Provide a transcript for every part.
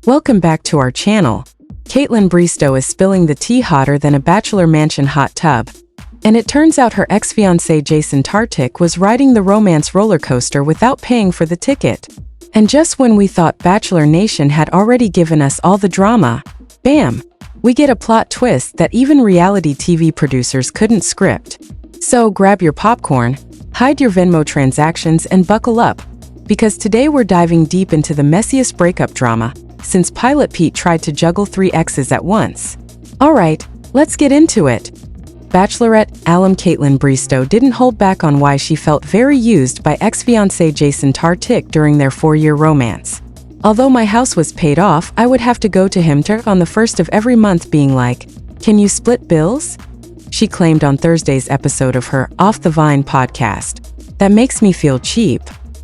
Welcome back to our channel. Kaitlyn Bristowe is spilling the tea hotter than a Bachelor Mansion hot tub. And it turns out her ex-fiancé Jason Tartick was riding the romance roller coaster without paying for the ticket. And just when we thought Bachelor Nation had already given us all the drama, bam! We get a plot twist that even reality TV producers couldn't script. So grab your popcorn, hide your Venmo transactions and buckle up, because today we're diving deep into the messiest breakup drama since Pilot Pete tried to juggle 3 exes at once. Alright, let's get into it. Bachelorette alum Kaitlyn Bristowe didn't hold back on why she felt very used by ex-fiancé Jason Tartick during their 4-year romance. Although my house was paid off, I would have to go to him on the first of every month being like, "Can you split bills?" She claimed on Thursday's episode of her Off the Vine podcast. "That makes me feel cheap.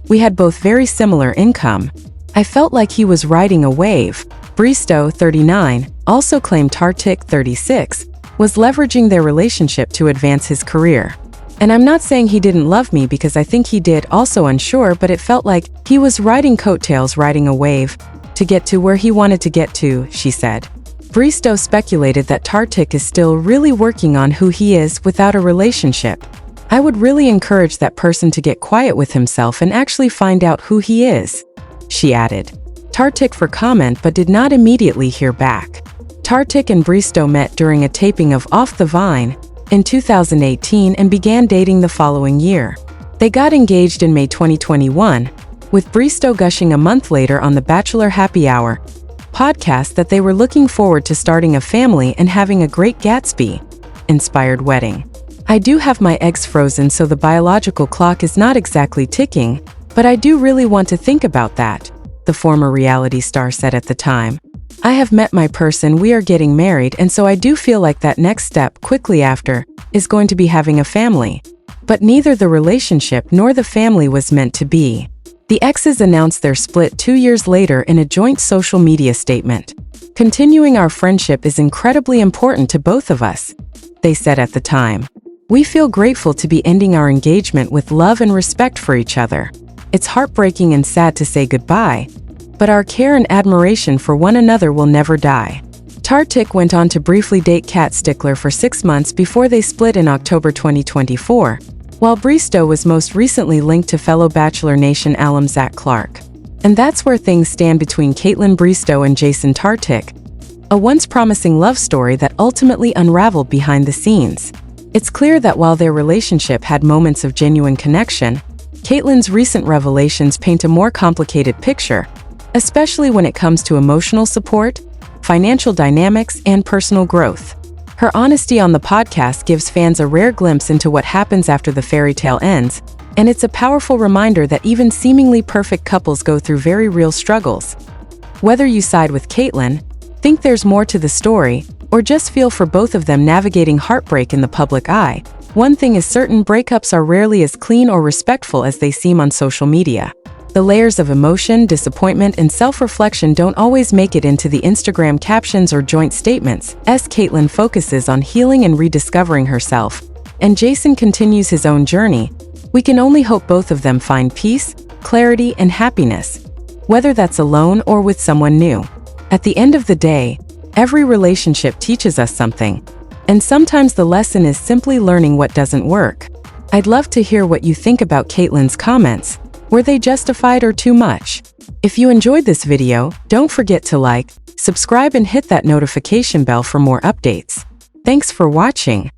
We had both very similar income. I felt like he was riding a wave." Bristowe, 39, also claimed Tartick, 36, was leveraging their relationship to advance his career. "And I'm not saying he didn't love me because I think he did, also unsure, but it felt like he was riding coattails, riding a wave to get to where he wanted to get to," she said. Bristowe speculated that Tartick is still really working on who he is without a relationship. "I would really encourage that person to get quiet with himself and actually find out who he is," she added. Tartick for comment but did not immediately hear back. Tartick and Bristowe met during a taping of Off the Vine in 2018 and began dating the following year. They got engaged in May 2021, with Bristowe gushing a month later on the Bachelor Happy Hour podcast that they were looking forward to starting a family and having a great Gatsby-inspired wedding. "I do have my eggs frozen, so the biological clock is not exactly ticking, but I do really want to think about that," the former reality star said at the time. "I have met my person, we are getting married, and so I do feel like that next step quickly after is going to be having a family. But neither the relationship nor the family was meant to be." The exes announced their split 2 years later in a joint social media statement. "Continuing our friendship is incredibly important to both of us," they said at the time. "We feel grateful to be ending our engagement with love and respect for each other. It's heartbreaking and sad to say goodbye, but our care and admiration for one another will never die." Tartick went on to briefly date Kat Stickler for 6 months before they split in October 2024, while Bristowe was most recently linked to fellow Bachelor Nation alum Zach Clark. And that's where things stand between Kaitlyn Bristowe and Jason Tartick, a once promising love story that ultimately unraveled behind the scenes. It's clear that while their relationship had moments of genuine connection, Kaitlyn's recent revelations paint a more complicated picture, especially when it comes to emotional support, financial dynamics, and personal growth. Her honesty on the podcast gives fans a rare glimpse into what happens after the fairy tale ends, and it's a powerful reminder that even seemingly perfect couples go through very real struggles. Whether you side with Kaitlyn, think there's more to the story, or just feel for both of them navigating heartbreak in the public eye, one thing is certain: breakups are rarely as clean or respectful as they seem on social media. The layers of emotion, disappointment, and self-reflection don't always make it into the Instagram captions or joint statements, as Kaitlyn focuses on healing and rediscovering herself, and Jason continues his own journey. We can only hope both of them find peace, clarity, and happiness, whether that's alone or with someone new. At the end of the day, every relationship teaches us something, and sometimes the lesson is simply learning what doesn't work. I'd love to hear what you think about Kaitlyn's comments. Were they justified or too much? If you enjoyed this video, don't forget to like, subscribe, and hit that notification bell for more updates. Thanks for watching.